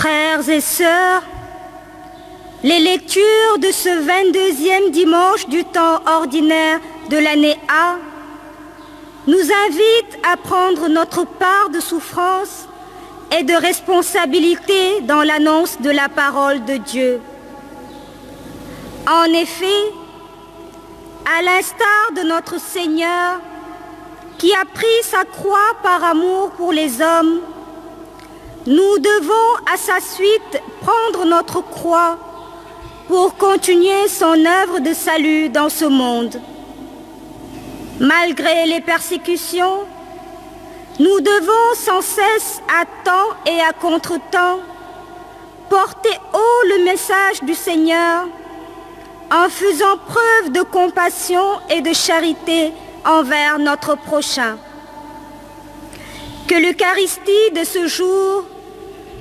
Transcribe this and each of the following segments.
Frères et sœurs, les lectures de ce 22e dimanche du temps ordinaire de l'année A nous invitent à prendre notre part de souffrance et de responsabilité dans l'annonce de la parole de Dieu. En effet, à l'instar de notre Seigneur, qui a pris sa croix par amour pour les hommes, nous devons à sa suite prendre notre croix pour continuer son œuvre de salut dans ce monde. Malgré les persécutions, nous devons sans cesse, à temps et à contre-temps, porter haut le message du Seigneur en faisant preuve de compassion et de charité envers notre prochain. Que l'Eucharistie de ce jour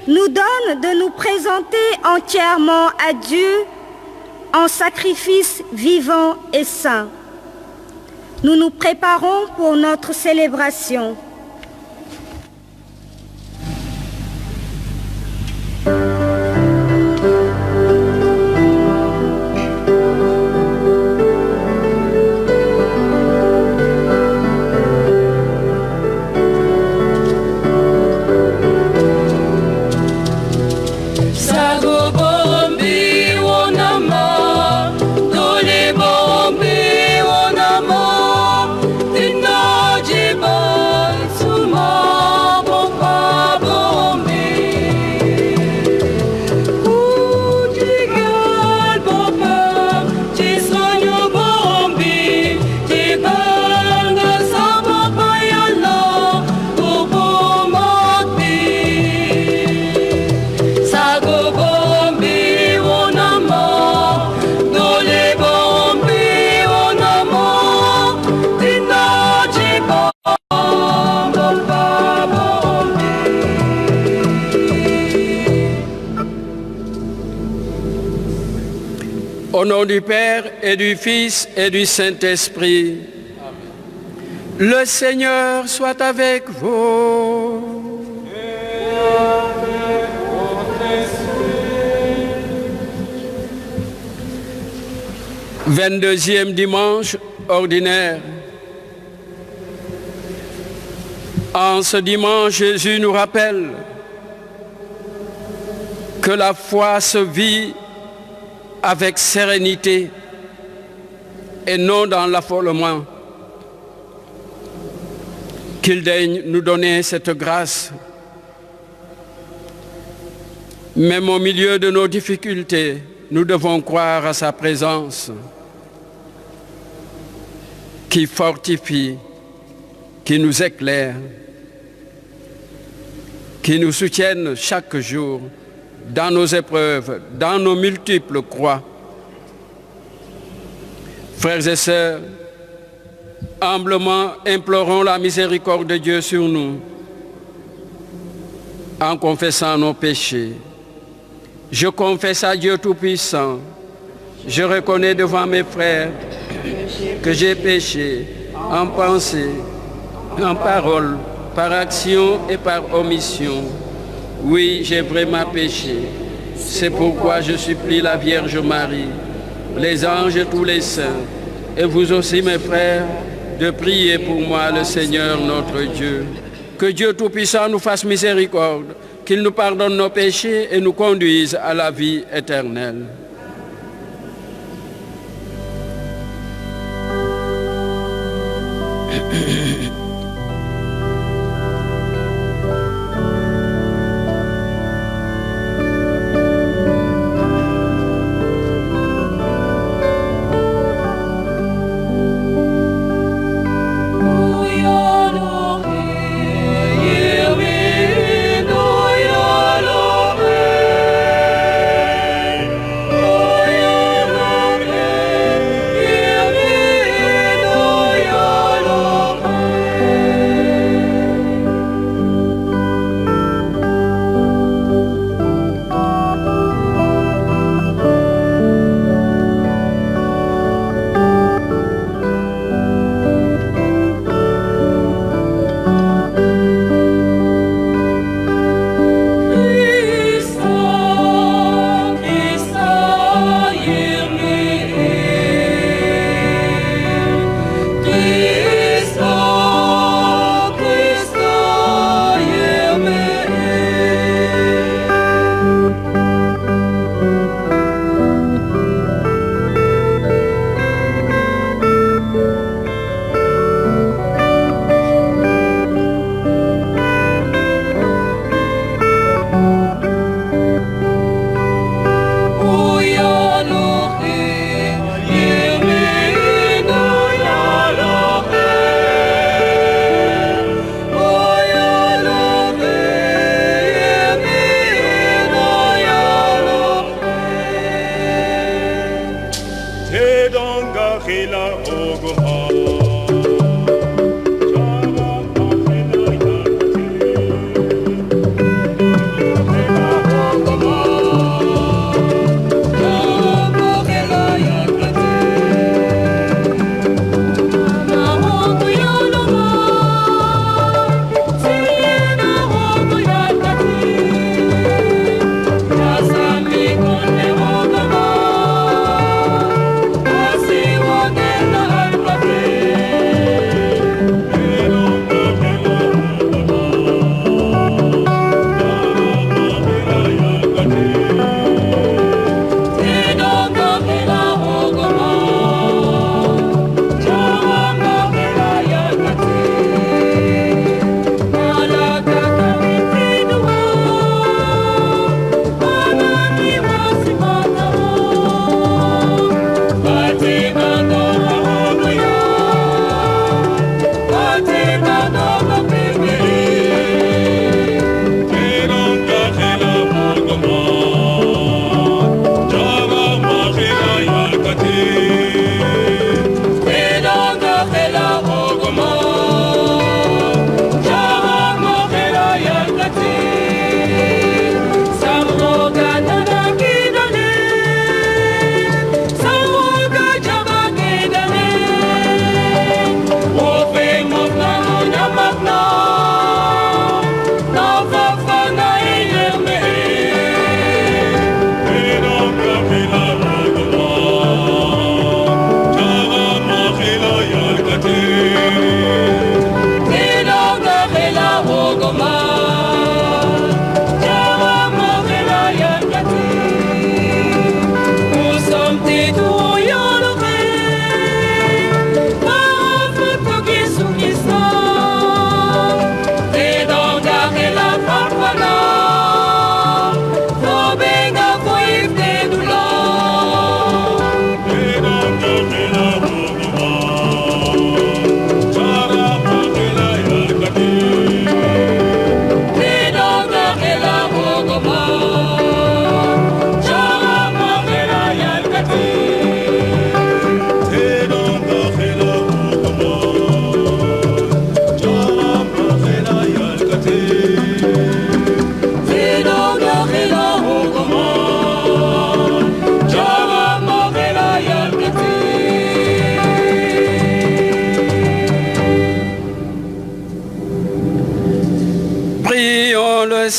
nous donne de nous présenter entièrement à Dieu en sacrifice vivant et saint. Nous nous préparons pour notre célébration. Au nom du Père et du Fils et du Saint-Esprit, le Seigneur soit avec vous. Et avec votre esprit. 22e dimanche ordinaire. En ce dimanche, Jésus nous rappelle que la foi se vit avec sérénité et non dans l'affolement. Qu'il daigne nous donner cette grâce. Même au milieu de nos difficultés, nous devons croire à sa présence qui fortifie, qui nous éclaire, qui nous soutienne chaque jour dans nos épreuves, dans nos multiples croix. Frères et sœurs, humblement implorons la miséricorde de Dieu sur nous en confessant nos péchés. Je confesse à Dieu Tout-Puissant, je reconnais devant mes frères que j'ai péché en pensée, en parole, par action et par omission. Oui, j'ai vraiment péché. C'est pourquoi je supplie la Vierge Marie, les anges et tous les saints, et vous aussi mes frères, de prier pour moi le Seigneur notre Dieu. Que Dieu Tout-Puissant nous fasse miséricorde, qu'il nous pardonne nos péchés et nous conduise à la vie éternelle.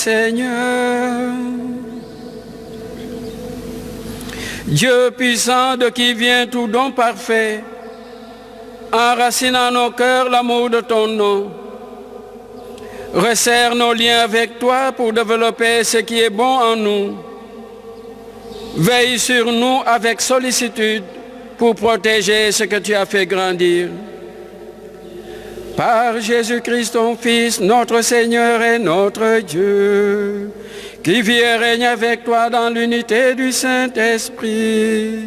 Seigneur. Dieu puissant de qui vient tout don parfait, enracine en nos cœurs l'amour de ton nom. Resserre nos liens avec toi pour développer ce qui est bon en nous. Veille sur nous avec sollicitude pour protéger ce que tu as fait grandir. Par Jésus-Christ, ton Fils, notre Seigneur et notre Dieu, qui vit et règne avec toi dans l'unité du Saint-Esprit,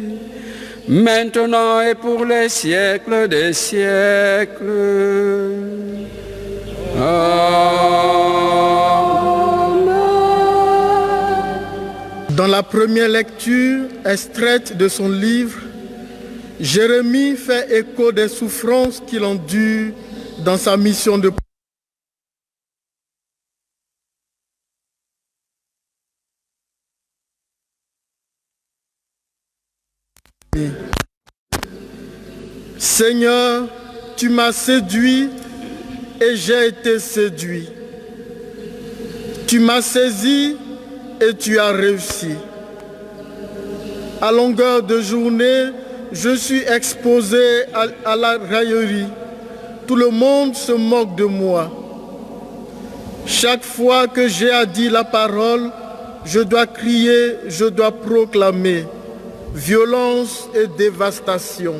maintenant et pour les siècles des siècles. Dans la première lecture extraite de son livre, Jérémie fait écho des souffrances qu'il endure dans sa mission de Seigneur, tu m'as séduit et j'ai été séduit. Tu m'as saisi et tu as réussi. À longueur de journée, je suis exposé à la raillerie. Tout le monde se moque de moi. Chaque fois que j'ai à dire la parole, je dois crier, je dois proclamer violence et dévastation.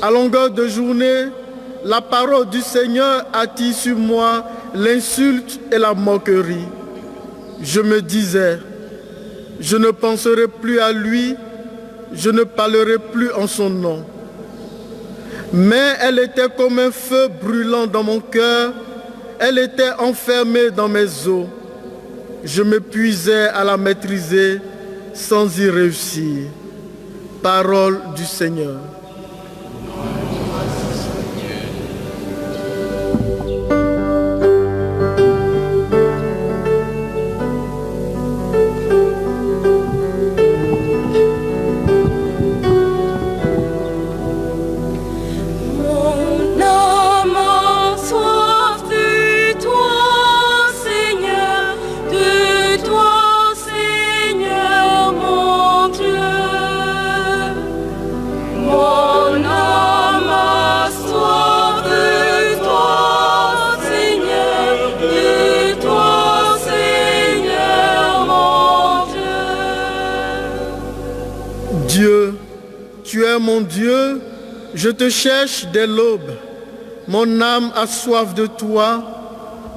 À longueur de journée, la parole du Seigneur attire sur moi l'insulte et la moquerie. Je me disais, je ne penserai plus à lui, je ne parlerai plus en son nom. Mais elle était comme un feu brûlant dans mon cœur, elle était enfermée dans mes os. Je m'épuisais à la maîtriser sans y réussir. Parole du Seigneur. Dieu, tu es mon Dieu, je te cherche dès l'aube. Mon âme a soif de toi,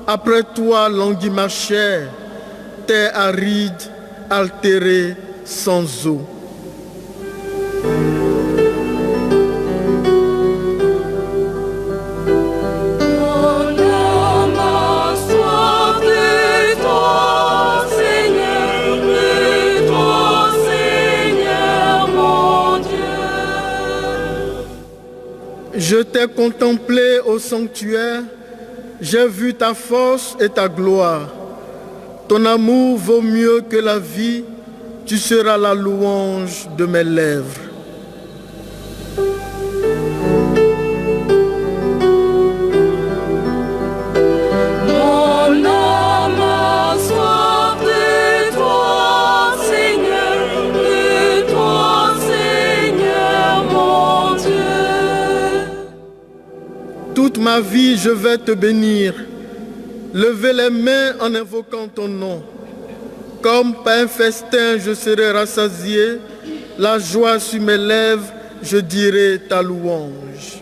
après toi languit ma chair, terre aride, altérée, sans eau. Je t'ai contemplé au sanctuaire, j'ai vu ta force et ta gloire. Ton amour vaut mieux que la vie, tu seras la louange de mes lèvres. Toute ma vie, je vais te bénir, lever les mains en invoquant ton nom. Comme par un festin, je serai rassasié, la joie sur mes lèvres, je dirai ta louange.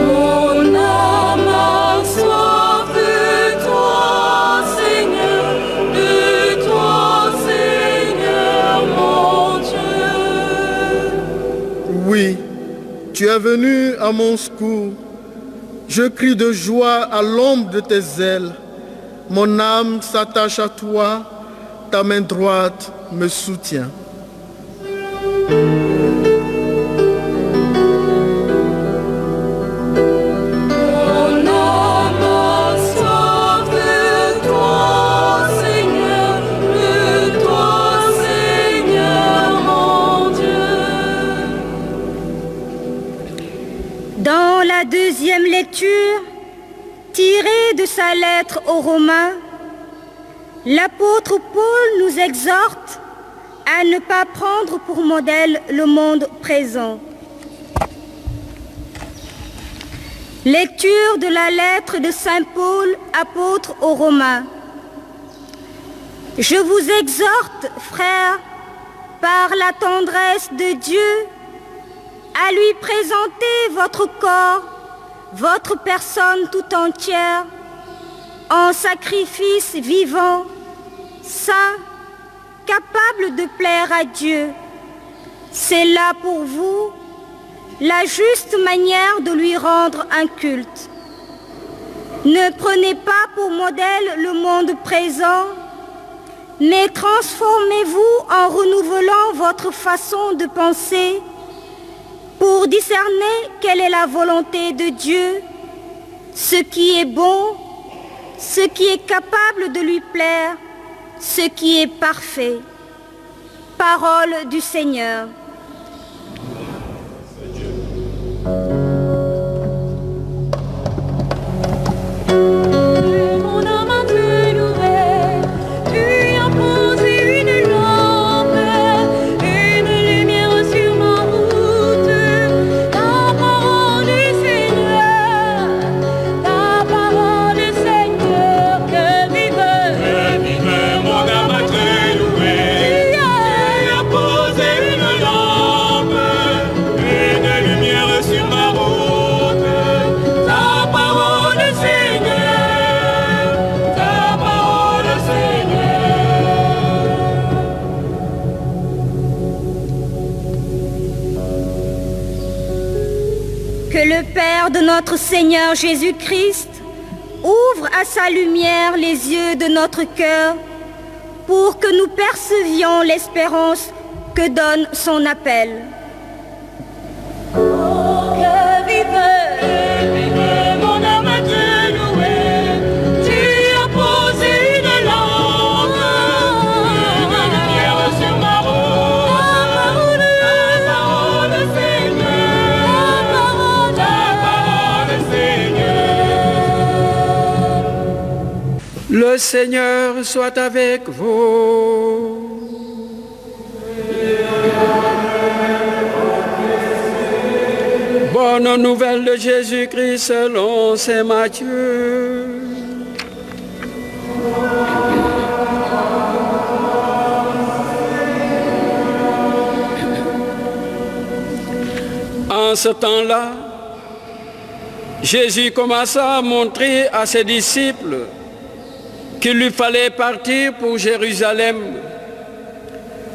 Mon âme a soif de toi, Seigneur, de toi, Seigneur, mon Dieu. Oui, tu es venu à mon secours. Je crie de joie à l'ombre de tes ailes. Mon âme s'attache à toi, ta main droite me soutient. Mon âme a soif de toi, Seigneur, de toi, Seigneur, mon Dieu. Tiré de sa lettre aux Romains, l'apôtre Paul nous exhorte à ne pas prendre pour modèle le monde présent. Lecture de la lettre de Saint Paul, apôtre aux Romains. Je vous exhorte, frères, par la tendresse de Dieu, à lui présenter votre corps, votre personne tout entière, en sacrifice vivant, saint, capable de plaire à Dieu. C'est là pour vous la juste manière de lui rendre un culte. Ne prenez pas pour modèle le monde présent, mais transformez-vous en renouvelant votre façon de penser pour discerner quelle est la volonté de Dieu, ce qui est bon, ce qui est capable de lui plaire, ce qui est parfait. Parole du Seigneur. Mon âme a te loué, tu as posé une lampe, une lumière sur ma route. Ta parole, Seigneur, que vive mon âme a te loué. Tu as posé une lampe, une lumière sur ma route. Ta parole, Seigneur, ta parole, Seigneur. Que le Père de notre Seigneur Jésus-Christ ouvre à sa lumière les yeux de notre cœur pour que nous percevions l'espérance que donne son appel. Que vive mon âme a te loué. Tu as posé une lampe, Une lumière sur ma route. Ta parole, Seigneur, ta parole, Seigneur. Le Seigneur soit avec vous. Bonne nouvelle de Jésus-Christ selon saint Matthieu. En ce temps-là, Jésus commença à montrer à ses disciples qu'il lui fallait partir pour Jérusalem,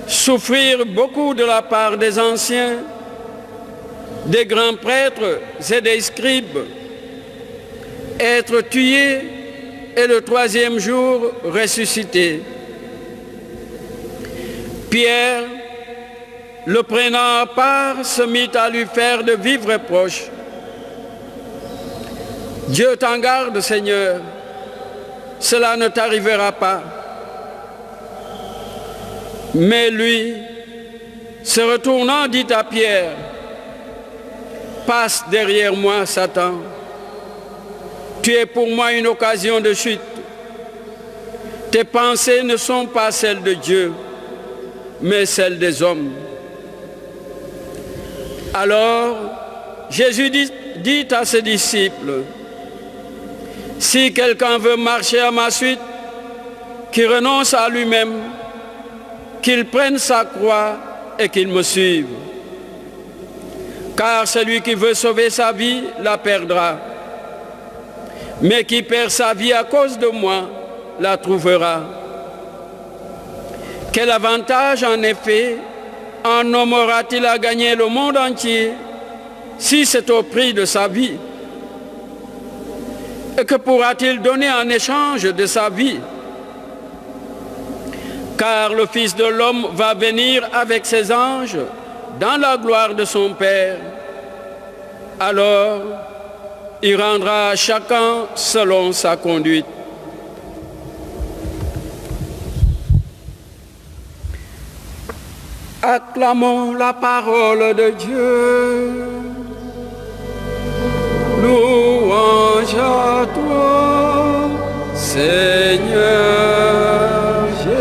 souffrir beaucoup de la part des anciens, des grands prêtres et des scribes, être tué et le troisième jour ressuscité. Pierre, le prenant à part, se mit à lui faire de vifs reproches. Dieu t'en garde, Seigneur, cela ne t'arrivera pas. Mais lui, se retournant, dit à Pierre, passe derrière moi, Satan. Tu es pour moi une occasion de chute. Tes pensées ne sont pas celles de Dieu, mais celles des hommes. Alors, Jésus dit à ses disciples, si quelqu'un veut marcher à ma suite, qu'il renonce à lui-même, qu'il prenne sa croix et qu'il me suive. Car celui qui veut sauver sa vie la perdra. Mais qui perd sa vie à cause de moi la trouvera. Quel avantage en effet un homme aura-t-il à gagner le monde entier si c'est au prix de sa vie? Et que pourra-t-il donner en échange de sa vie? Car le Fils de l'homme va venir avec ses anges dans la gloire de son Père. Alors, il rendra à chacun selon sa conduite. Acclamons la parole de Dieu. Louange à toi, Seigneur Jésus.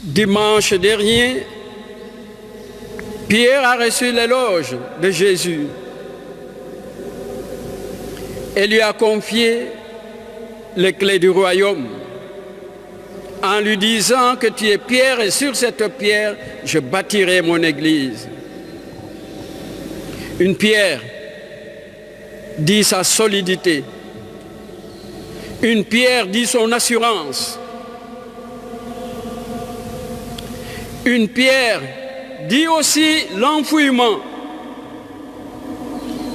Dimanche dernier, Pierre a reçu l'éloge de Jésus et lui a confié les clés du royaume en lui disant que tu es Pierre et sur cette pierre, je bâtirai mon église. Une pierre dit sa solidité. Une pierre dit son assurance. Une pierre dit aussi l'enfouissement.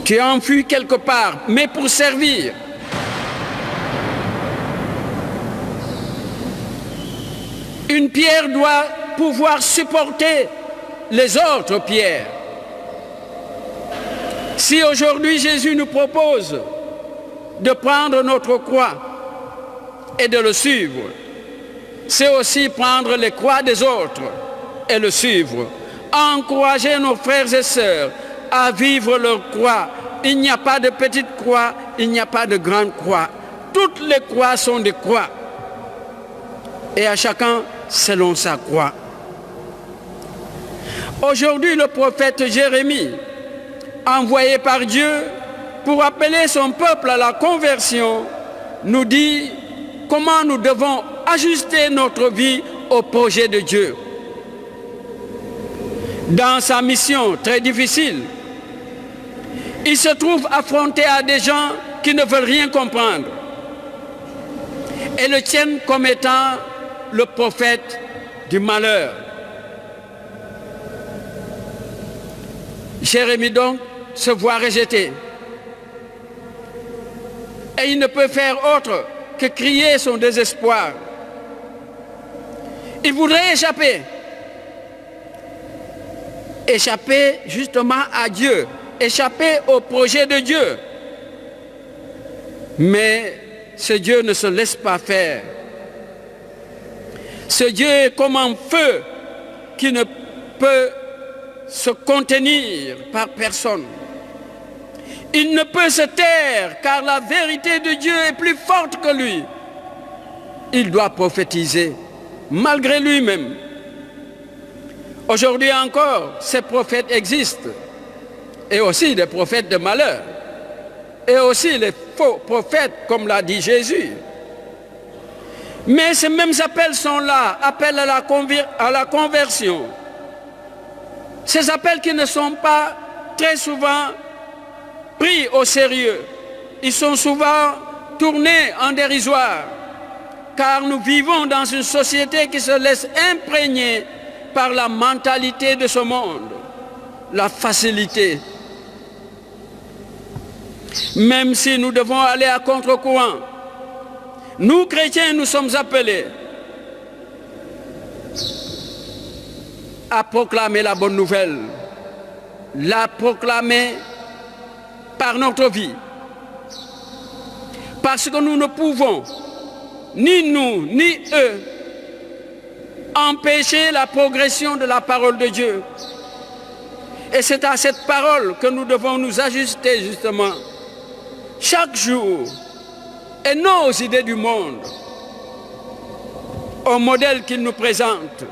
Tu es enfui quelque part, mais pour servir. Une pierre doit pouvoir supporter les autres pierres. Si aujourd'hui Jésus nous propose de prendre notre croix et de le suivre, c'est aussi prendre les croix des autres et le suivre. Encourager nos frères et sœurs à vivre leur croix. Il n'y a pas de petite croix, il n'y a pas de grande croix. Toutes les croix sont des croix. Et à chacun selon sa croix. Aujourd'hui, le prophète Jérémie, envoyé par Dieu pour appeler son peuple à la conversion, nous dit comment nous devons ajuster notre vie au projet de Dieu. Dans sa mission très difficile, il se trouve affronté à des gens qui ne veulent rien comprendre et le tiennent comme étant le prophète du malheur. Jérémie donc se voit rejeté et il ne peut faire autre que crier son désespoir. Il voudrait échapper justement à Dieu, échapper au projet de Dieu. Mais ce Dieu ne se laisse pas faire. Ce Dieu est comme un feu qui ne peut se contenir par personne. Il ne peut se taire car la vérité de Dieu est plus forte que lui. Il doit prophétiser malgré lui-même. Aujourd'hui encore, ces prophètes existent, et aussi des prophètes de malheur, et aussi les faux prophètes, comme l'a dit Jésus. Mais ces mêmes appels sont là, appels à la conversion. Ces appels qui ne sont pas très souvent pris au sérieux. Ils sont souvent tournés en dérisoire, car nous vivons dans une société qui se laisse imprégner par la mentalité de ce monde, la facilité. Même si nous devons aller à contre-courant, nous chrétiens, nous sommes appelés à proclamer la bonne nouvelle, la proclamer par notre vie. Parce que nous ne pouvons, ni nous, ni eux, empêcher la progression de la parole de Dieu. Et c'est à cette parole que nous devons nous ajuster justement chaque jour et nos idées du monde au modèle qu'il nous présente.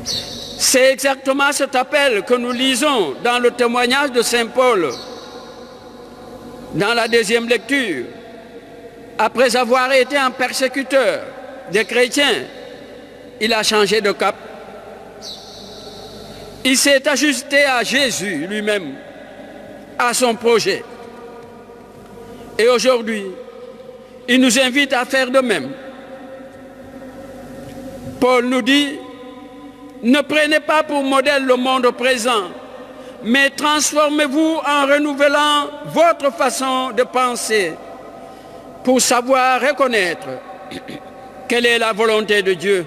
C'est exactement cet appel que nous lisons dans le témoignage de Saint Paul, dans la deuxième lecture. Après avoir été un persécuteur des chrétiens, il a changé de cap. Il s'est ajusté à Jésus lui-même, à son projet. Et aujourd'hui, il nous invite à faire de même. Paul nous dit, ne prenez pas pour modèle le monde présent, mais transformez-vous en renouvelant votre façon de penser pour savoir reconnaître quelle est la volonté de Dieu.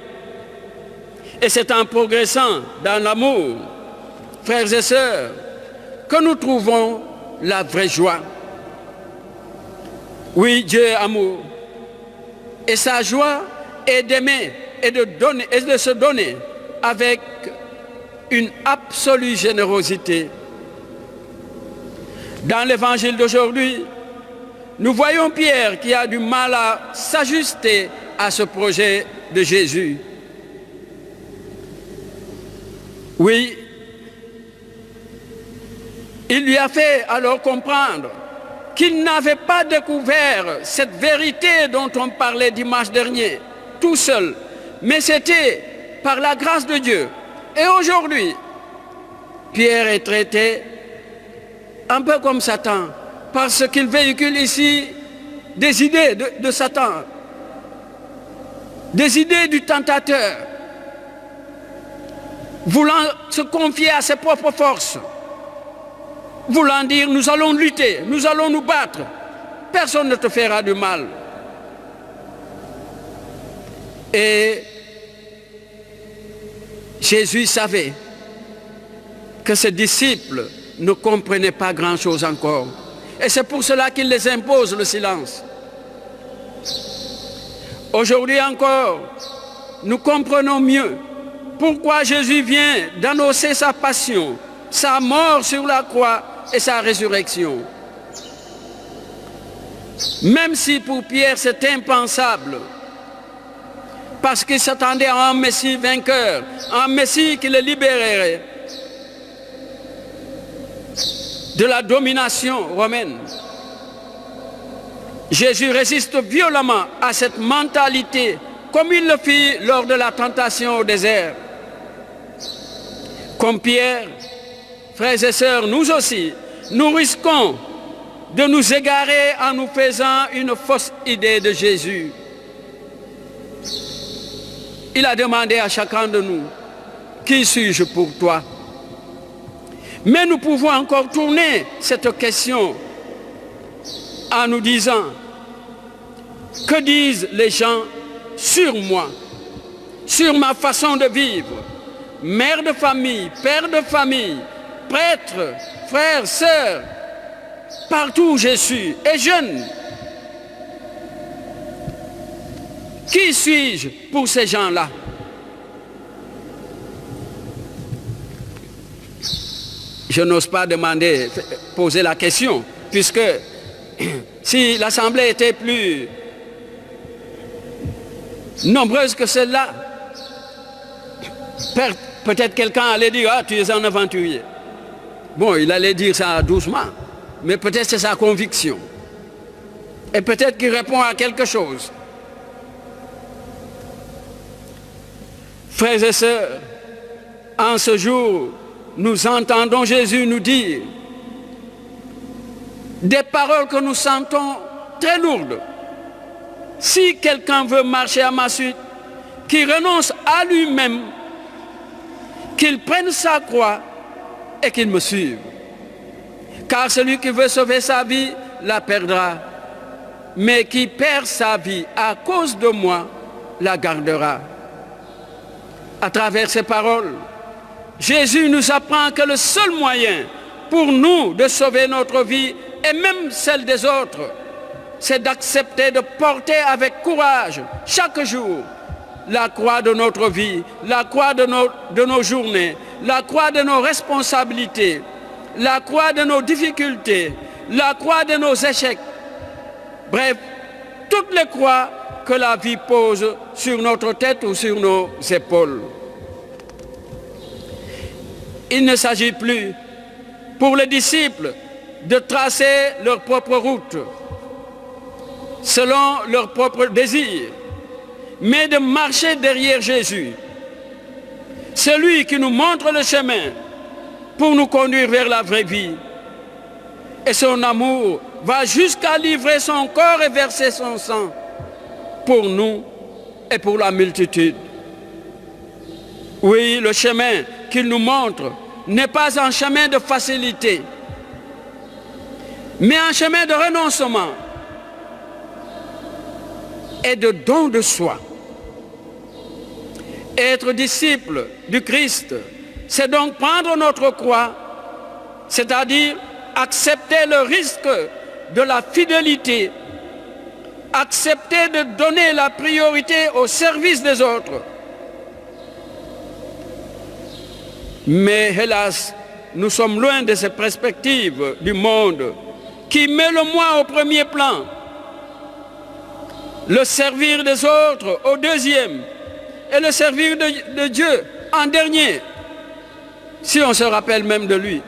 Et c'est en progressant dans l'amour, frères et sœurs, que nous trouvons la vraie joie. Oui, Dieu est amour. Et sa joie est d'aimer et de donner et de se donner avec une absolue générosité. Dans l'évangile d'aujourd'hui, nous voyons Pierre qui a du mal à s'ajuster à ce projet de Jésus. Oui, il lui a fait alors comprendre qu'il n'avait pas découvert cette vérité dont on parlait dimanche dernier, tout seul, mais c'était par la grâce de Dieu. Et aujourd'hui, Pierre est traité un peu comme Satan, parce qu'il véhicule ici des idées de Satan, des idées du tentateur, voulant se confier à ses propres forces, voulant dire nous allons lutter, nous allons nous battre, personne ne te fera du mal. Et Jésus savait que ses disciples ne comprenaient pas grand-chose encore. Et c'est pour cela qu'il les impose le silence. Aujourd'hui encore, nous comprenons mieux pourquoi Jésus vient d'annoncer sa passion, sa mort sur la croix et sa résurrection. Même si pour Pierre c'est impensable, parce qu'il s'attendait à un Messie vainqueur, un Messie qui le libérerait de la domination romaine. Jésus résiste violemment à cette mentalité, comme il le fit lors de la tentation au désert. Comme Pierre, frères et sœurs, nous aussi, nous risquons de nous égarer en nous faisant une fausse idée de Jésus. Il a demandé à chacun de nous, qui suis-je pour toi? Mais nous pouvons encore tourner cette question en nous disant, que disent les gens sur moi, sur ma façon de vivre? Mère de famille, père de famille, prêtre, frère, sœur, partout où je suis, et jeune. Qui suis-je pour ces gens-là? Je n'ose pas poser la question, puisque si l'Assemblée était plus nombreuse que celle-là, peut-être quelqu'un allait dire « Ah, tu es un aventurier ». Bon, il allait dire ça doucement, mais peut-être c'est sa conviction. Et peut-être qu'il répond à quelque chose. Frères et sœurs, en ce jour, nous entendons Jésus nous dire des paroles que nous sentons très lourdes. Si quelqu'un veut marcher à ma suite, qu'il renonce à lui-même, qu'il prenne sa croix et qu'il me suive. Car celui qui veut sauver sa vie la perdra, mais qui perd sa vie à cause de moi la gardera. À travers ces paroles, Jésus nous apprend que le seul moyen pour nous de sauver notre vie et même celle des autres, c'est d'accepter de porter avec courage chaque jour la croix de notre vie, la croix de nos journées, la croix de nos responsabilités, la croix de nos difficultés, la croix de nos échecs. Bref, toutes les croix que la vie pose sur notre tête ou sur nos épaules. Il ne s'agit plus pour les disciples de tracer leur propre route selon leurs propres désirs, mais de marcher derrière Jésus, celui qui nous montre le chemin pour nous conduire vers la vraie vie. Et son amour va jusqu'à livrer son corps et verser son sang pour nous et pour la multitude. Oui, le chemin qu'il nous montre n'est pas un chemin de facilité, mais un chemin de renoncement et de don de soi. Être disciple du Christ, c'est donc prendre notre croix, c'est-à-dire accepter le risque de la fidélité accepter de donner la priorité au service des autres. Mais hélas, nous sommes loin de ces perspectives du monde qui met le moi au premier plan, le servir des autres au deuxième et le servir de Dieu en dernier, si on se rappelle même de lui.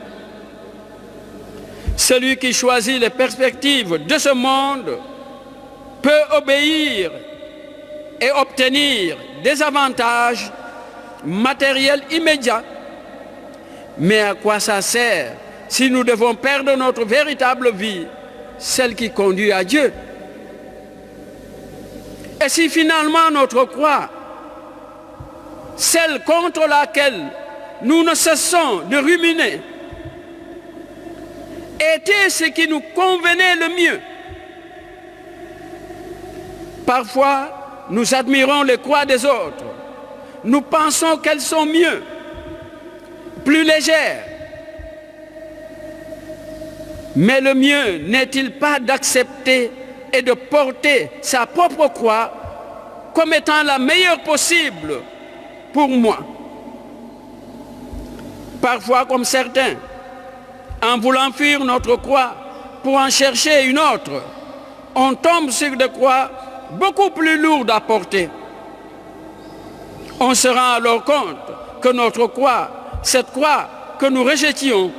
Celui qui choisit les perspectives de ce monde peut obéir et obtenir des avantages matériels immédiats. Mais à quoi ça sert si nous devons perdre notre véritable vie, celle qui conduit à Dieu? Et si finalement notre croix, celle contre laquelle nous ne cessons de ruminer, était ce qui nous convenait le mieux? Parfois, nous admirons les croix des autres. Nous pensons qu'elles sont mieux, plus légères. Mais le mieux n'est-il pas d'accepter et de porter sa propre croix comme étant la meilleure possible pour moi? Parfois, comme certains, en voulant fuir notre croix pour en chercher une autre, on tombe sur des croix beaucoup plus lourdes à porter. On se rend alors compte que notre croix, cette croix que nous rejetions,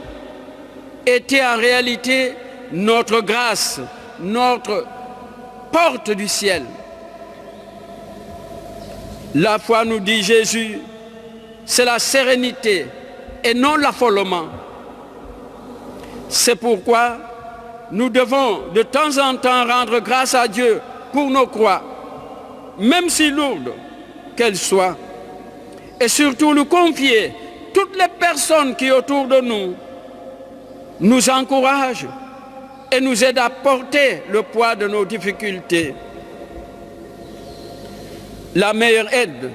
était en réalité notre grâce, notre porte du ciel. La foi, nous dit Jésus, c'est la sérénité et non l'affolement. C'est pourquoi nous devons de temps en temps rendre grâce à Dieu pour nos croix, même si lourdes qu'elles soient, et surtout nous confier toutes les personnes qui autour de nous encouragent et nous aident à porter le poids de nos difficultés. La meilleure aide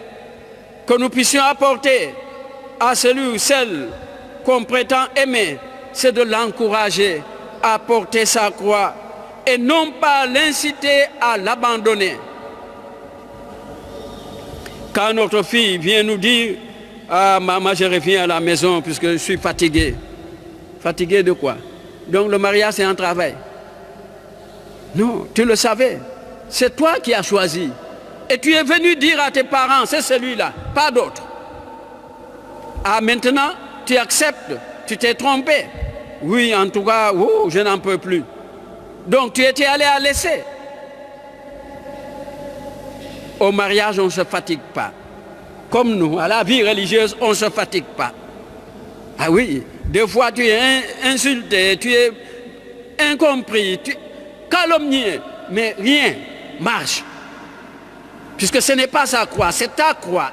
que nous puissions apporter à celui ou celle qu'on prétend aimer, c'est de l'encourager à porter sa croix et non pas l'inciter à l'abandonner. Quand notre fille vient nous dire « Ah maman, je reviens à la maison puisque je suis fatigué ». Fatigué de quoi? Donc le mariage c'est un travail. Non, tu le savais. C'est toi qui as choisi. Et tu es venu dire à tes parents, c'est celui-là, pas d'autre. Ah maintenant, tu acceptes, tu t'es trompé. Oui, en tout cas, je n'en peux plus. Donc tu étais allé à l'essai. Au mariage, on ne se fatigue pas. Comme nous, à la vie religieuse, on ne se fatigue pas. Ah oui, des fois tu es insulté, tu es incompris, tu es calomnié, mais rien marche. Puisque ce n'est pas sa croix, c'est ta croix.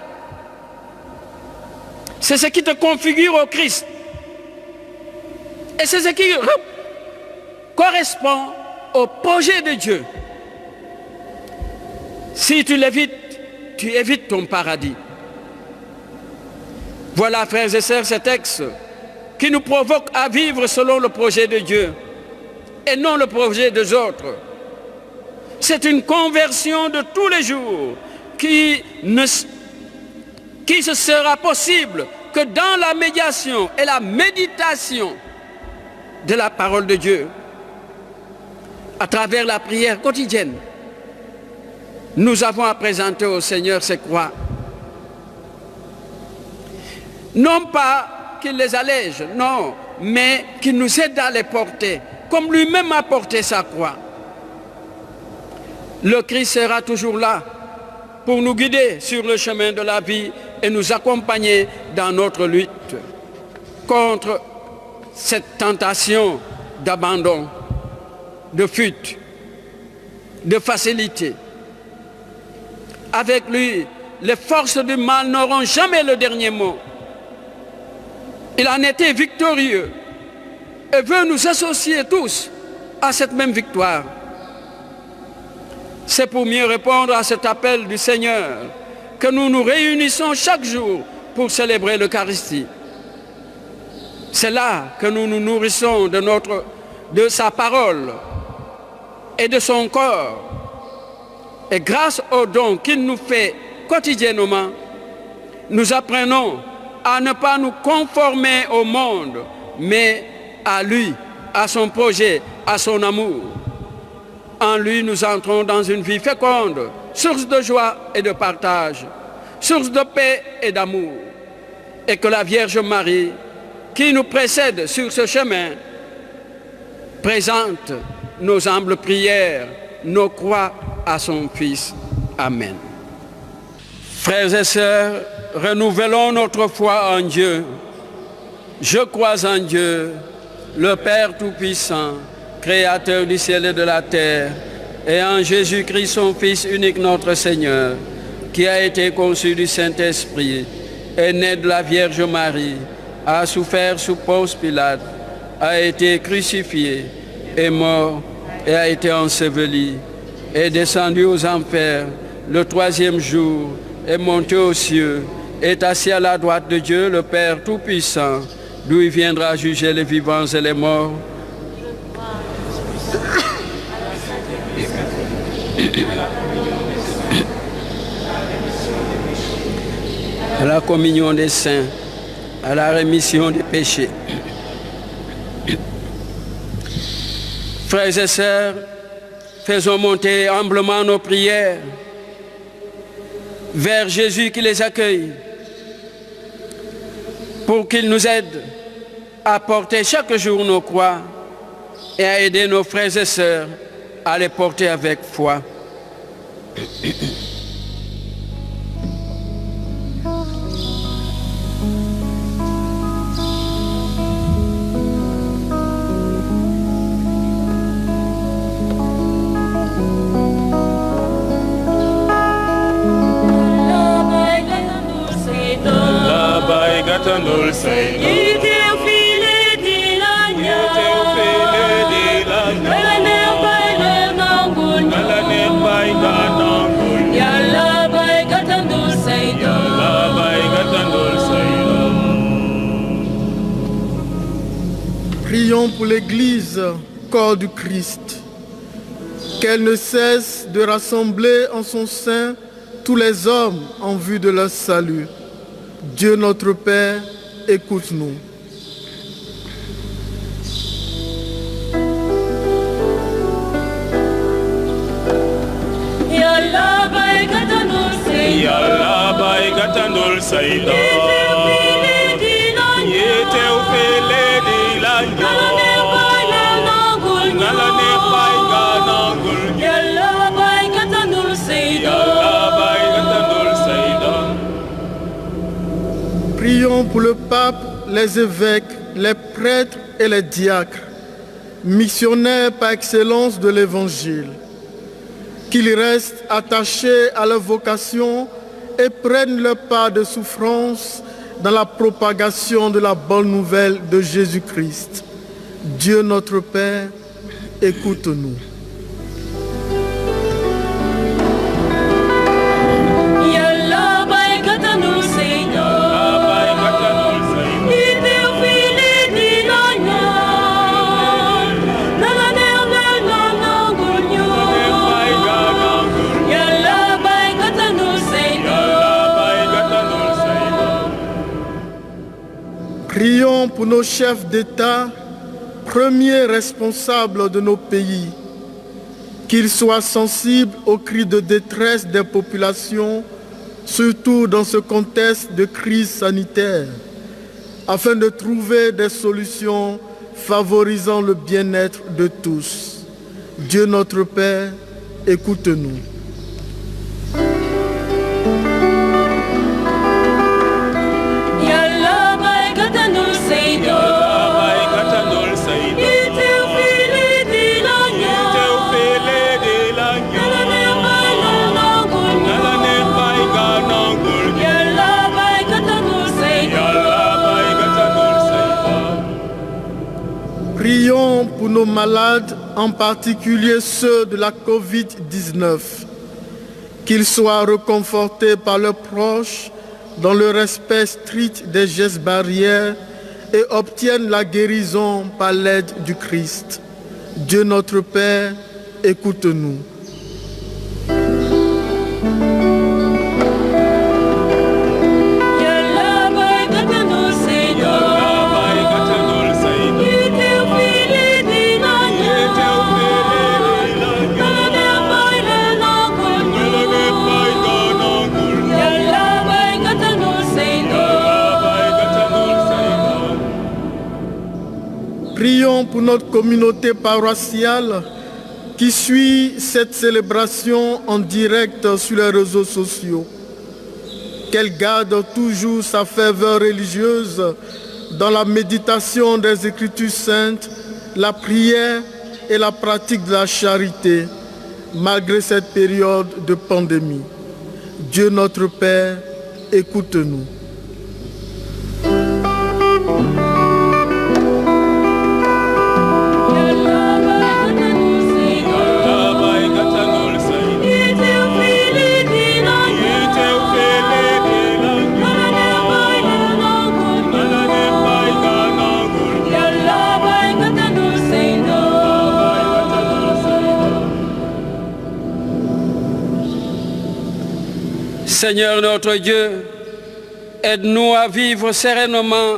C'est ce qui te configure au Christ. Et c'est ce qui correspond au projet de Dieu. Si tu l'évites, tu évites ton paradis. Voilà, frères et sœurs, ce texte qui nous provoque à vivre selon le projet de Dieu et non le projet des autres. C'est une conversion de tous les jours qui se sera possible que dans la médiation et la méditation de la parole de Dieu, à travers la prière quotidienne. Nous avons à présenter au Seigneur ces croix. Non pas qu'il les allège, non, mais qu'il nous aide à les porter, comme lui-même a porté sa croix. Le Christ sera toujours là pour nous guider sur le chemin de la vie et nous accompagner dans notre lutte contre cette tentation d'abandon, de fuite, de facilité. Avec lui, les forces du mal n'auront jamais le dernier mot. Il en était victorieux et veut nous associer tous à cette même victoire. C'est pour mieux répondre à cet appel du Seigneur que nous nous réunissons chaque jour pour célébrer l'Eucharistie. C'est là que nous nous nourrissons de sa parole et de son corps Et grâce aux dons qu'il nous fait quotidiennement, nous apprenons à ne pas nous conformer au monde, mais à lui, à son projet, à son amour. En lui, nous entrons dans une vie féconde, source de joie et de partage, source de paix et d'amour. Et que la Vierge Marie, qui nous précède sur ce chemin, présente nos humbles prières, nos croix à son Fils. Amen. Frères et sœurs, renouvelons notre foi en Dieu. Je crois en Dieu, le Père Tout-Puissant, Créateur du ciel et de la terre, et en Jésus-Christ, son Fils unique, notre Seigneur, qui a été conçu du Saint-Esprit, est né de la Vierge Marie, a souffert sous Ponce Pilate, a été crucifié, est mort et a été enseveli, est descendu aux enfers le troisième jour, est monté aux cieux, est assis à la droite de Dieu, le Père Tout-Puissant, d'où il viendra juger les vivants et les morts. À la communion des saints, à la rémission des péchés. Frères et sœurs, faisons monter humblement nos prières vers Jésus qui les accueille, pour qu'il nous aide à porter chaque jour nos croix et à aider nos frères et sœurs à les porter avec foi. Prions pour l'Église, corps du Christ, qu'elle ne cesse de rassembler en son sein tous les hommes en vue de leur salut. Dieu notre Père, écoute-nous. Prions pour le pape, les évêques, les prêtres et les diacres, missionnaires par excellence de l'Évangile, qu'ils restent attachés à leur vocation et prennent leur part de souffrance dans la propagation de la bonne nouvelle de Jésus-Christ. Dieu notre Père, écoute-nous. Prions pour nos chefs d'État, premiers responsables de nos pays, qu'ils soient sensibles aux cris de détresse des populations, surtout dans ce contexte de crise sanitaire, afin de trouver des solutions favorisant le bien-être de tous. Dieu notre Père, écoute-nous. Prions pour nos malades, en particulier ceux de la Covid-19, qu'ils soient réconfortés par leurs proches dans le respect strict des gestes barrières et obtiennent la guérison par l'aide du Christ. Dieu notre Père, écoute-nous. Prions pour notre communauté paroissiale qui suit cette célébration en direct sur les réseaux sociaux. Qu'elle garde toujours sa ferveur religieuse dans la méditation des Écritures saintes, la prière et la pratique de la charité, malgré cette période de pandémie. Dieu notre Père, écoute-nous. Seigneur notre Dieu, aide-nous à vivre sereinement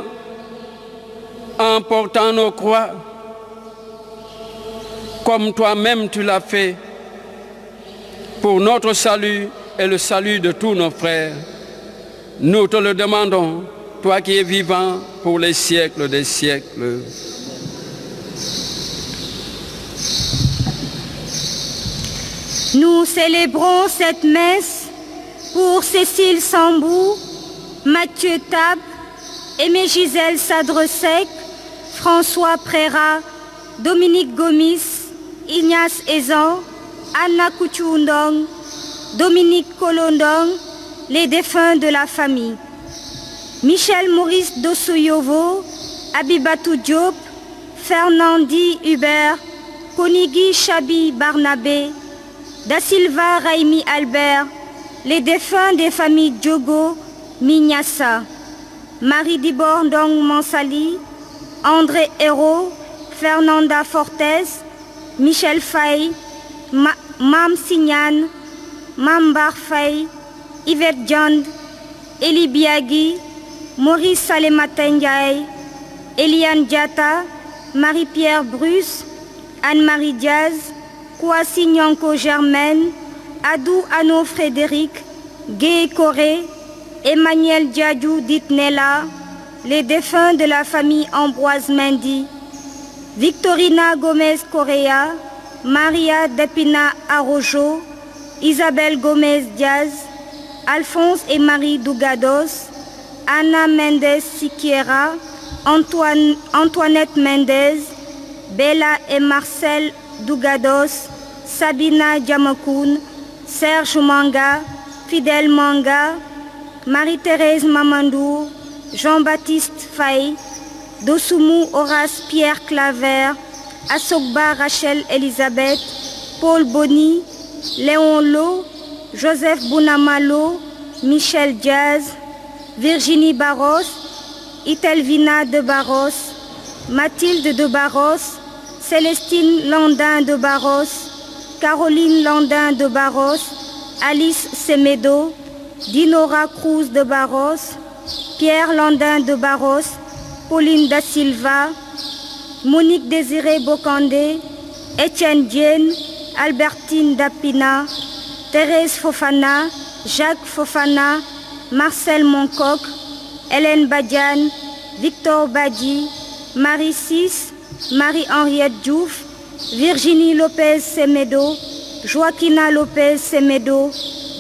en portant nos croix, comme toi-même tu l'as fait, pour notre salut et le salut de tous nos frères. Nous te le demandons, toi qui es vivant pour les siècles des siècles. Nous célébrons cette messe pour Cécile Sambou, Mathieu Tab, Aimé Gisèle Sadresec, François Préra, Dominique Gomis, Ignace Ezan, Anna Kouchoundong, Dominique Kolondong, les défunts de la famille. Michel Maurice Dossouyovo, Abibatou Diop, Fernandi Hubert, Konigi Chabi Barnabé, Da Silva Raimi Albert, les défunts des familles Diogo, Mignassa, Marie Dibor Ndong Mansali, André Hérault, Fernanda Fortes, Michel Faye, Mam Signan, Mam Barfay, Yvette Diand, Eli Biagui, Maurice Salematengaï, Eliane Diata, Marie-Pierre Bruce, Anne-Marie Diaz, Kouassi Nyanko Germaine, Adou Ano Frédéric, Gué Coré, Emmanuel Diadou Ditnella, les défunts de la famille Ambroise Mendy, Victorina Gomez Correa, Maria Depina Arojo, Isabelle Gomez Diaz, Alphonse et Marie Dougados, Anna Mendez Siquiera, Antoinette Mendez, Bella et Marcel Dougados, Sabina Diamakoun, Serge Manga, Fidèle Manga, Marie-Thérèse Mamandou, Jean-Baptiste Faye, Dosoumou Horace Pierre Claver, Assogba Rachel Elisabeth, Paul Boni, Léon Lo, Joseph Bounamalo, Michel Diaz, Virginie Barros, Itelvina de Barros, Mathilde de Barros, Célestine Landin de Barros, Caroline Landin de Barros, Alice Semedo, Dinora Cruz de Barros, Pierre Landin de Barros, Pauline Da Silva, Monique Désiré Bokandé, Étienne Dienne, Albertine Dapina, Thérèse Fofana, Jacques Fofana, Marcel Moncoq, Hélène Badiane, Victor Badi, Marie Sis, Marie-Henriette Diouf, Virginie Lopez Semedo, Joaquina Lopez Semedo,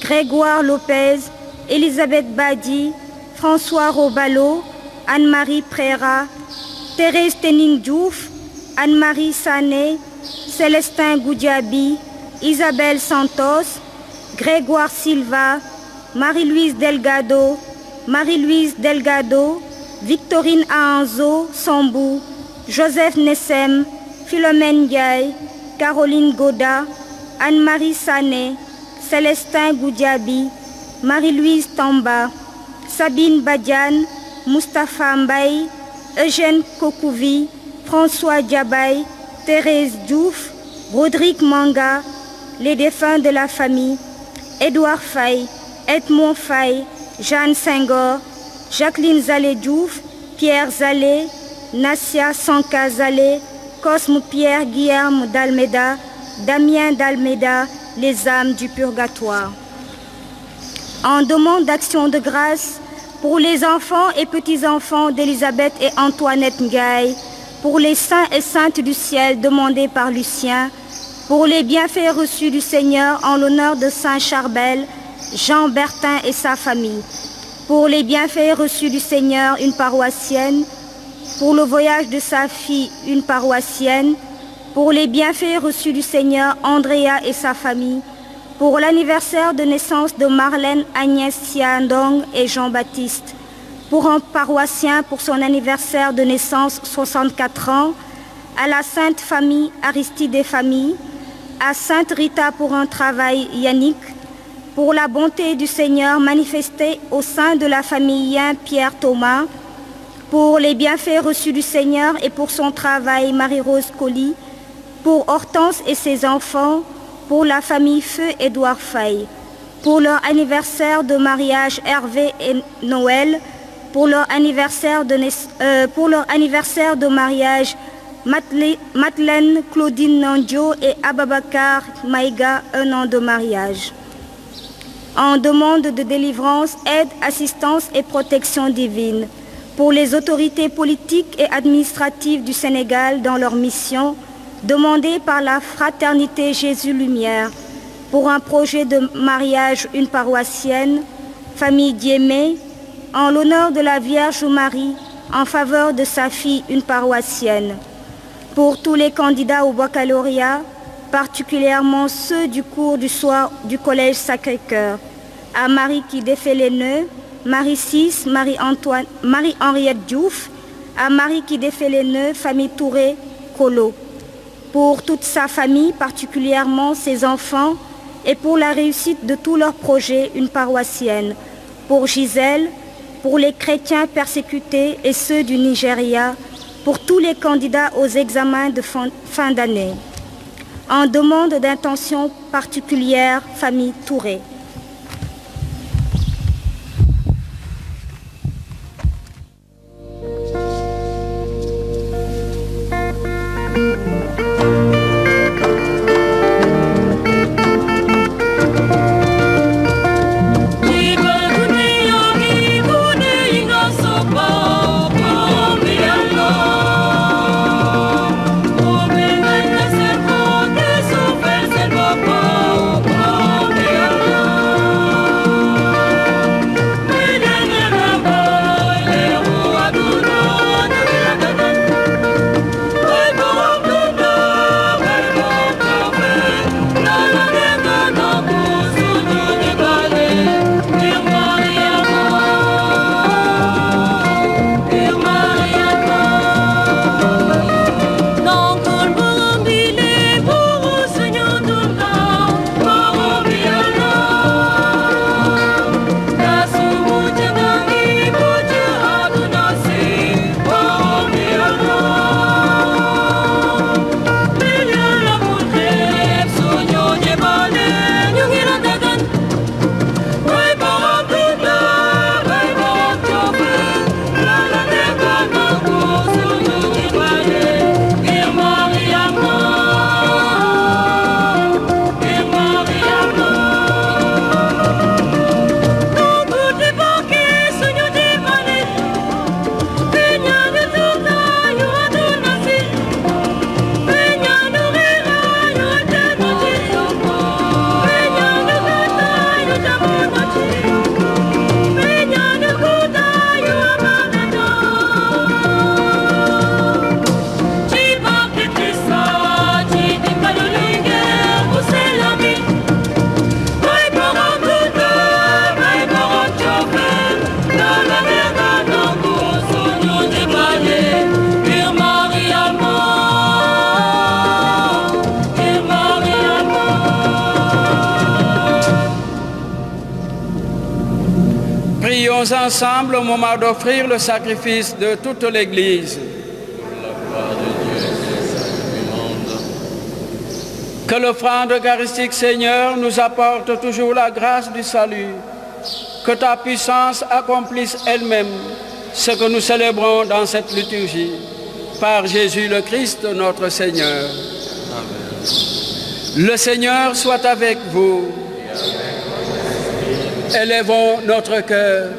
Grégoire Lopez, Elisabeth Badi, François Robalo, Anne-Marie Préra, Thérèse Tening Diouf, Anne-Marie Sané, Célestin Goudiaby, Isabelle Santos, Grégoire Silva, Marie-Louise Delgado, Victorine Aanzo Sambou, Joseph Nessem, Philomène Gaye, Caroline Goda, Anne-Marie Sané, Célestin Goudiaby, Marie-Louise Tamba, Sabine Badiane, Moustapha Mbaye, Eugène Kokouvi, François Diabaye, Thérèse Diouf, Rodrigue Manga, les défunts de la famille, Édouard Faye, Edmond Faye, Jeanne Senghor, Jacqueline Zalé-Diouf, Pierre Zalé, Nassia Sanka Zalé, Cosme Pierre Guillerme d'Almeida, Damien d'Almeida, les âmes du purgatoire. En demande d'action de grâce pour les enfants et petits-enfants d'Elisabeth et Antoinette Ngaye, pour les saints et saintes du ciel demandés par Lucien, pour les bienfaits reçus du Seigneur en l'honneur de Saint Charbel, Jean Bertin et sa famille, pour les bienfaits reçus du Seigneur, une paroissienne, pour le voyage de sa fille, une paroissienne, pour les bienfaits reçus du Seigneur, Andrea et sa famille, pour l'anniversaire de naissance de Marlène Agnès Siandong et Jean-Baptiste, pour un paroissien pour son anniversaire de naissance, 64 ans, à la Sainte Famille Aristide des Familles, à Sainte Rita pour un travail Yannick, pour la bonté du Seigneur manifestée au sein de la famille Yen Pierre Thomas, pour les bienfaits reçus du Seigneur et pour son travail Marie-Rose Colli, pour Hortense et ses enfants, pour la famille Feu Édouard Faye, pour leur anniversaire de mariage Hervé et Noël, pour leur anniversaire de mariage Madeleine Claudine Nandio et Ababakar Maïga, 1 an de mariage. En demande de délivrance, aide, assistance et protection divine pour les autorités politiques et administratives du Sénégal dans leur mission, demandée par la Fraternité Jésus-Lumière, pour un projet de mariage, une paroissienne, famille Diémé, en l'honneur de la Vierge Marie, en faveur de sa fille, une paroissienne. Pour tous les candidats au baccalauréat, particulièrement ceux du cours du soir du Collège Sacré-Cœur, à Marie qui défait les nœuds, Marie VI, Marie-Henriette Diouf, à Marie qui défait les nœuds, famille Touré, Colo. Pour toute sa famille, particulièrement ses enfants, et pour la réussite de tous leurs projets, une paroissienne. Pour Gisèle, pour les chrétiens persécutés et ceux du Nigeria, pour tous les candidats aux examens de fin d'année. En demande d'intention particulière, famille Touré. Prions ensemble au moment d'offrir le sacrifice de toute l'Église. La gloire de Dieu et du monde. Que l'offrande eucharistique, Seigneur, nous apporte toujours la grâce du salut. Que ta puissance accomplisse elle-même ce que nous célébrons dans cette liturgie. Par Jésus le Christ, notre Seigneur. Amen. Le Seigneur soit avec vous. Élevons notre cœur.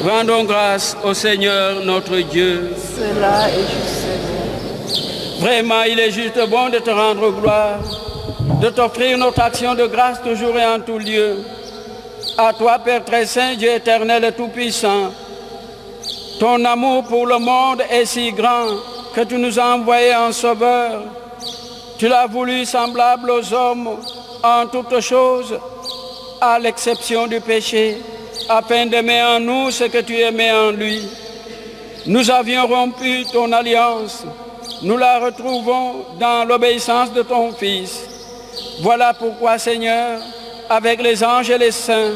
Rendons grâce au Seigneur notre Dieu. Cela est juste. Vraiment, il est juste bon de te rendre gloire, de t'offrir notre action de grâce toujours et en tout lieu. À toi, Père très saint, Dieu éternel et tout-puissant, ton amour pour le monde est si grand que tu nous as envoyé un sauveur. Tu l'as voulu semblable aux hommes en toutes choses, à l'exception du péché, afin d'aimer en nous ce que tu aimais en lui. Nous avions rompu ton alliance. Nous la retrouvons dans l'obéissance de ton Fils. Voilà pourquoi, Seigneur, avec les anges et les saints,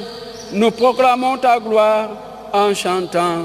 nous proclamons ta gloire en chantant.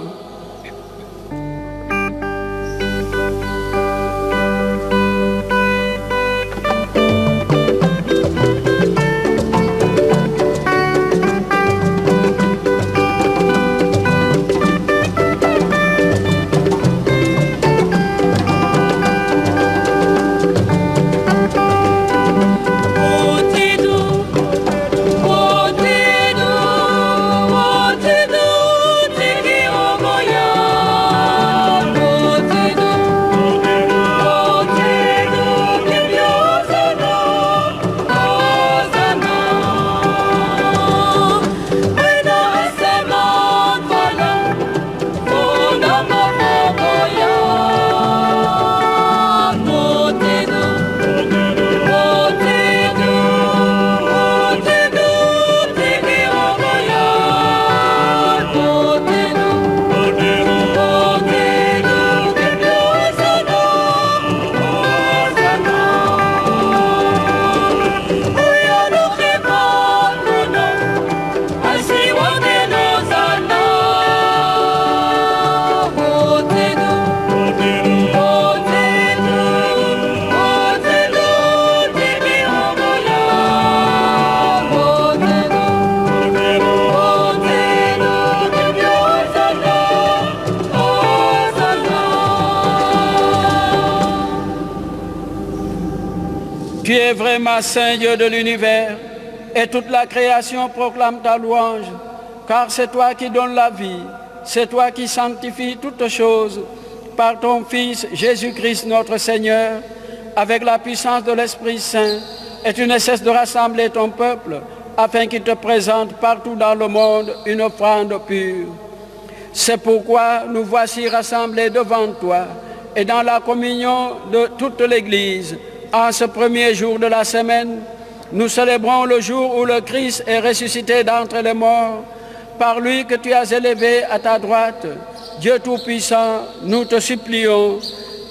Tu es vraiment Saint Dieu de l'univers, et toute la création proclame ta louange, car c'est toi qui donnes la vie, c'est toi qui sanctifies toutes choses, par ton Fils Jésus-Christ notre Seigneur, avec la puissance de l'Esprit Saint, et tu ne cesses de rassembler ton peuple, afin qu'il te présente partout dans le monde une offrande pure. C'est pourquoi nous voici rassemblés devant toi, et dans la communion de toute l'Église, en ce premier jour de la semaine, nous célébrons le jour où le Christ est ressuscité d'entre les morts. Par lui que tu as élevé à ta droite, Dieu Tout-Puissant, nous te supplions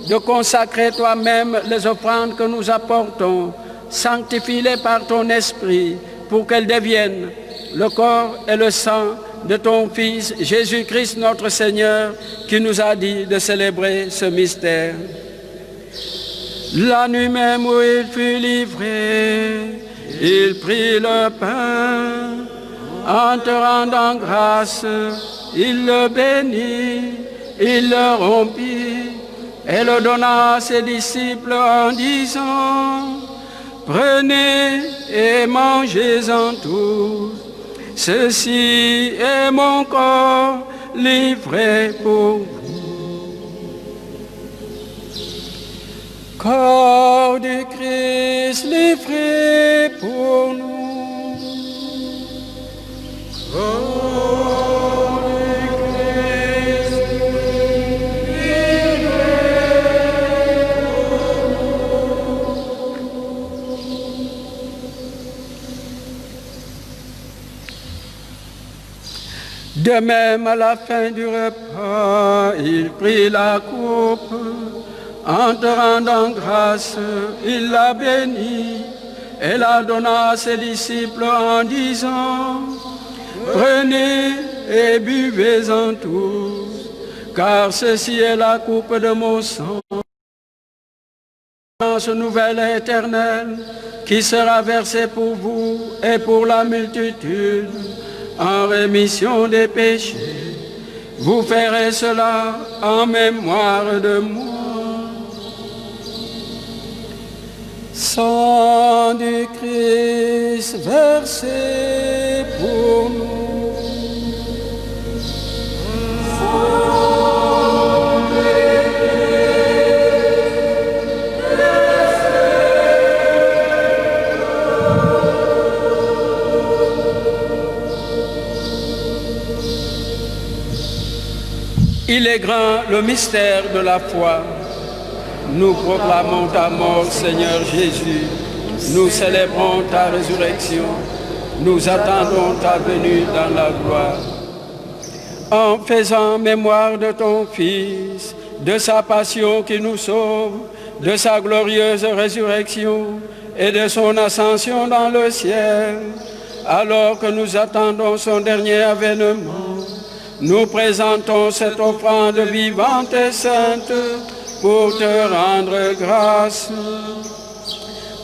de consacrer toi-même les offrandes que nous apportons. Sanctifie-les par ton esprit pour qu'elles deviennent le corps et le sang de ton Fils Jésus-Christ notre Seigneur, qui nous a dit de célébrer ce mystère. La nuit même où il fut livré, il prit le pain, en te rendant grâce, il le bénit, il le rompit et le donna à ses disciples en disant: prenez et mangez-en tous, ceci est mon corps livré pour vous. Corps du Christ livré pour nous. Corps du Christ livré pour nous. De même, à la fin du repas, il prit la coupe. En te rendant grâce, il la bénit et la donna à ses disciples en disant: prenez et buvez-en tous, car ceci est la coupe de mon sang. ce nouvel et éternel qui sera versé pour vous et pour la multitude en rémission des péchés. Vous ferez cela en mémoire de moi. Sang du Christ versé pour nous. Il est grand le mystère de la foi. Nous proclamons ta mort, Seigneur Jésus. Nous célébrons ta résurrection. Nous attendons ta venue dans la gloire. En faisant mémoire de ton Fils, de sa passion qui nous sauve, de sa glorieuse résurrection et de son ascension dans le ciel, alors que nous attendons son dernier avènement, nous présentons cette offrande vivante et sainte pour te rendre grâce.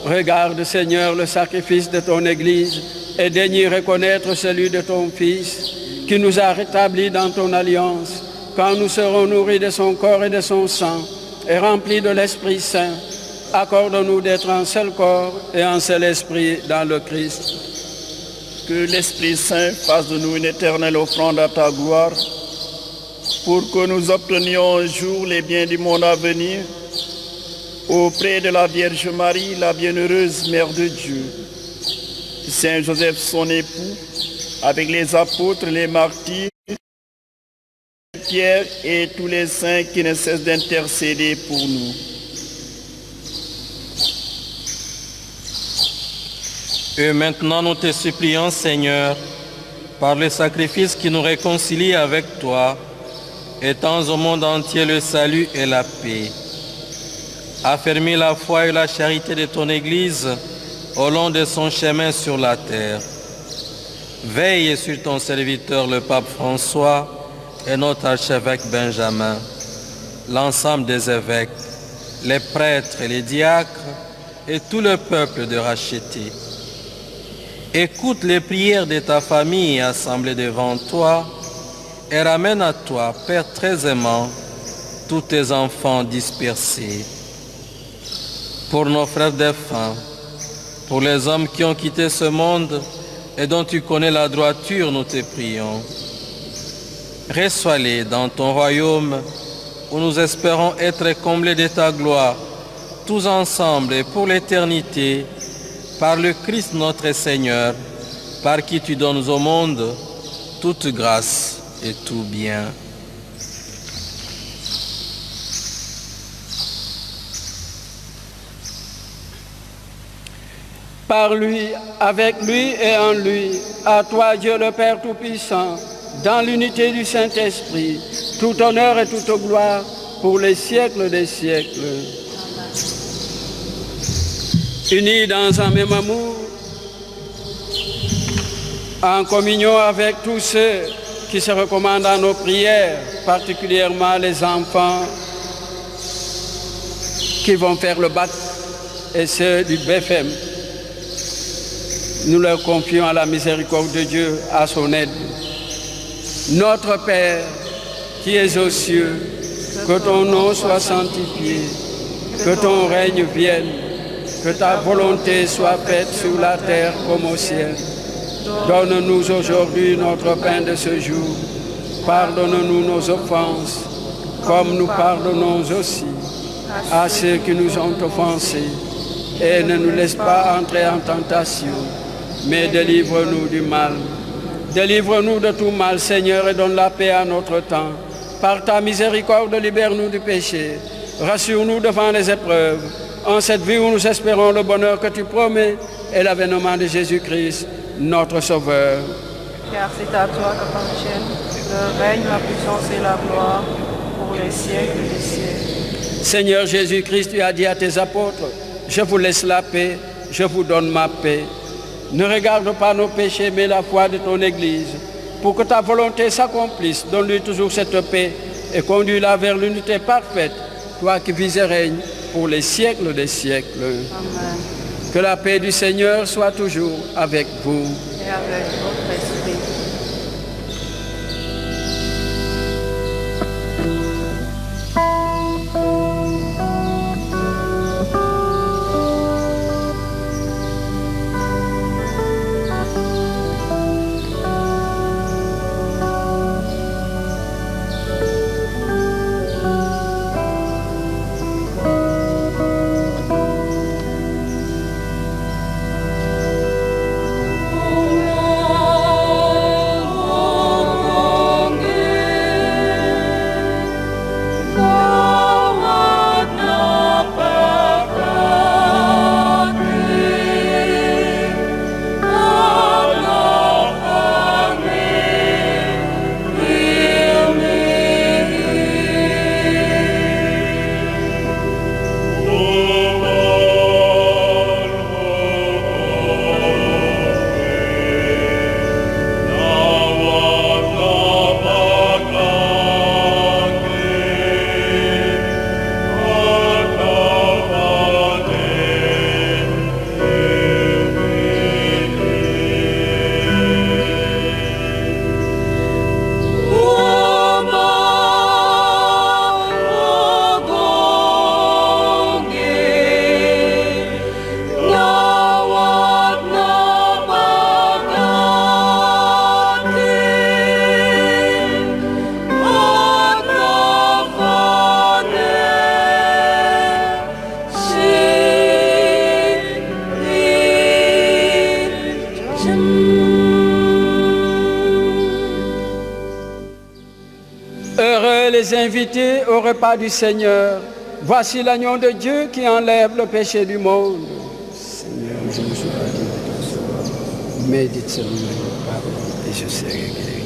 Regarde, Seigneur, le sacrifice de ton Église et daigne reconnaître celui de ton Fils qui nous a rétablis dans ton alliance quand nous serons nourris de son corps et de son sang et remplis de l'Esprit Saint. Accorde-nous d'être un seul corps et un seul esprit dans le Christ. Que l'Esprit Saint fasse de nous une éternelle offrande à ta gloire, pour que nous obtenions un jour les biens du monde à venir, auprès de la Vierge Marie, la bienheureuse Mère de Dieu, Saint Joseph son époux, avec les apôtres, les martyrs, Pierre et tous les saints qui ne cessent d'intercéder pour nous. Et maintenant nous te supplions, Seigneur, par le sacrifice qui nous réconcilie avec toi, étends au monde entier le salut et la paix. Affermis la foi et la charité de ton Église au long de son chemin sur la terre. Veille sur ton serviteur le pape François et notre archevêque Benjamin, l'ensemble des évêques, les prêtres et les diacres et tout le peuple de racheter. Écoute les prières de ta famille assemblée devant toi et ramène à toi, Père très aimant, tous tes enfants dispersés. Pour nos frères défunts, pour les hommes qui ont quitté ce monde et dont tu connais la droiture, nous te prions. Reçois-les dans ton royaume où nous espérons être comblés de ta gloire, tous ensemble et pour l'éternité, par le Christ notre Seigneur, par qui tu donnes au monde toute grâce et tout bien. Par lui, avec lui et en lui, à toi Dieu le Père Tout-Puissant, dans l'unité du Saint-Esprit, tout honneur et toute gloire pour les siècles des siècles. Unis dans un même amour, en communion avec tous ceux qui se recommandent à nos prières, particulièrement les enfants qui vont faire le bac et ceux du BFM. Nous leur confions à la miséricorde de Dieu, à son aide. Notre Père, qui es aux cieux, que ton nom soit sanctifié, que ton règne vienne, que ta volonté soit faite sur la terre comme au ciel. Donne-nous aujourd'hui notre pain de ce jour. Pardonne-nous nos offenses, comme nous pardonnons aussi à ceux qui nous ont offensés. Et ne nous laisse pas entrer en tentation, mais délivre-nous du mal. Délivre-nous de tout mal, Seigneur, et donne la paix à notre temps. Par ta miséricorde, libère-nous du péché. Rassure-nous devant les épreuves. En cette vie où nous espérons le bonheur que tu promets et l'avènement de Jésus-Christ, notre Sauveur. Car c'est à toi qu'appartiennent le règne, la puissance et la gloire pour les siècles des siècles. Seigneur Jésus-Christ, tu as dit à tes apôtres, je vous laisse la paix, je vous donne ma paix. Ne regarde pas nos péchés, mais la foi de ton Église. Pour que ta volonté s'accomplisse, donne-lui toujours cette paix et conduis-la vers l'unité parfaite, toi qui vis et règnes pour les siècles des siècles. Amen. Que la paix du Seigneur soit toujours avec vous. Et avec votre esprit. Heureux les invités au repas du Seigneur. Voici l'agneau de Dieu qui enlève le péché du monde. Seigneur, je ne suis pas digne de recevoir. Médite seulement ma parole et je serai guéri.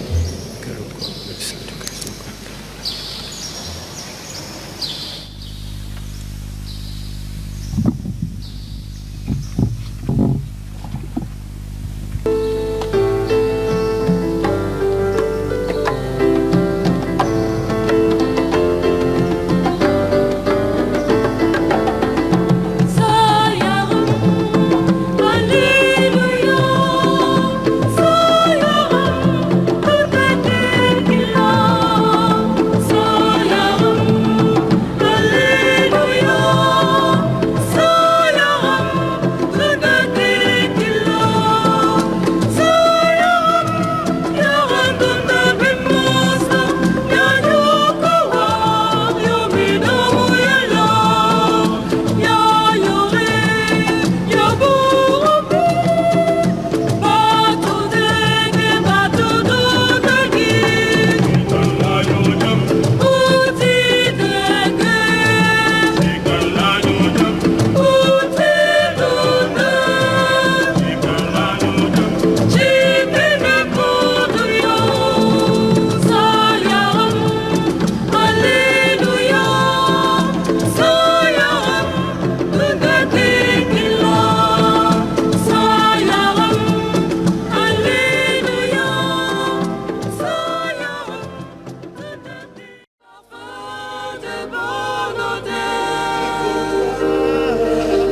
Que le corps de Saint-Christ soit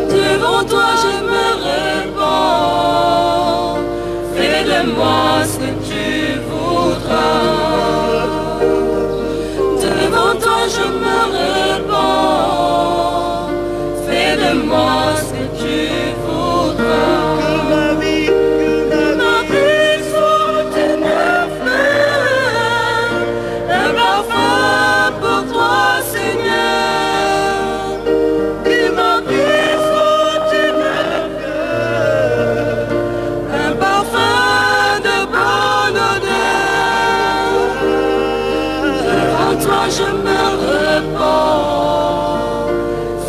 Devant toi je me répands, fais de moi ce que tu voudras. Devant toi je me répands, fais de moi ce que tu voudras. Que ma vie soit une fleur, un parfum pour toi Seigneur. Que ma vie soit une fleur, un parfum de bonne odeur. Devant toi je me répands,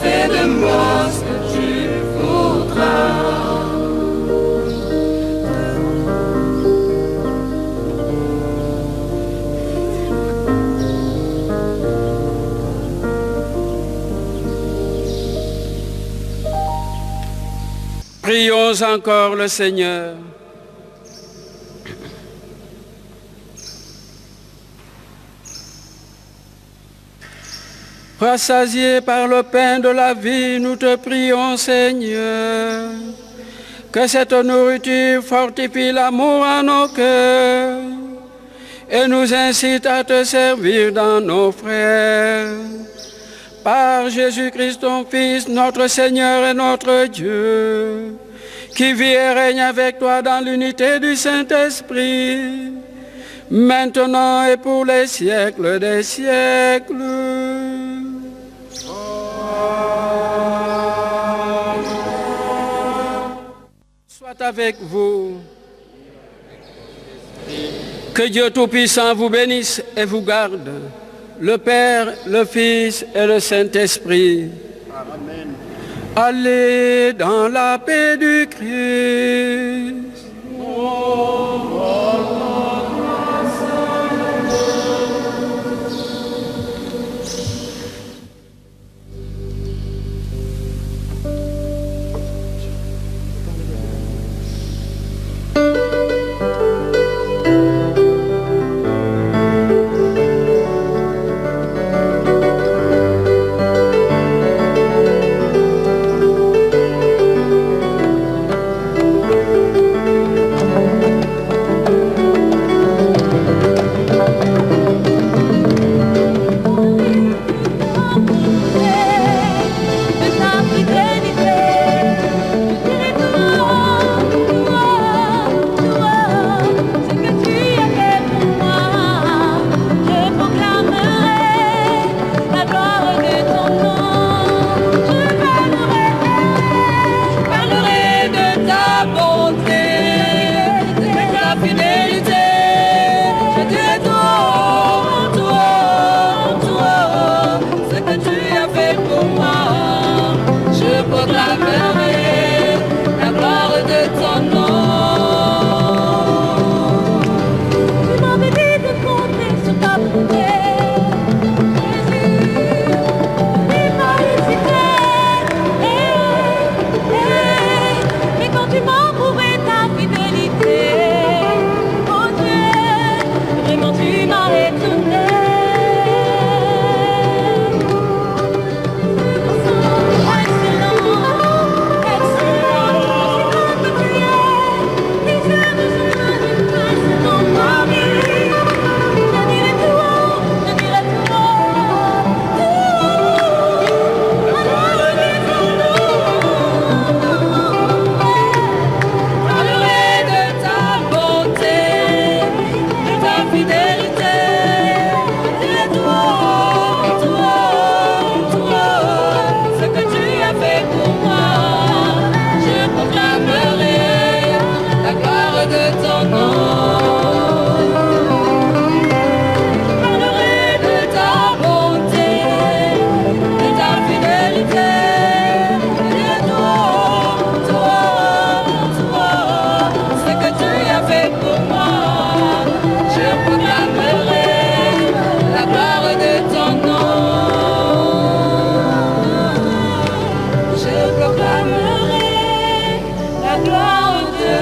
fais de moi ce que tu voudras. Prions encore le Seigneur. Rassasiés par le pain de la vie, nous te prions, Seigneur, que cette nourriture fortifie l'amour en nos cœurs et nous incite à te servir dans nos frères. Par Jésus-Christ, ton Fils, notre Seigneur et notre Dieu, qui vit et règne avec toi dans l'unité du Saint-Esprit, maintenant et pour les siècles des siècles. Soit avec vous. Que Dieu Tout-Puissant vous bénisse et vous garde, le Père, le Fils et le Saint-Esprit. Amen. Allez dans la paix du Christ.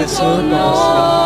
Son nom.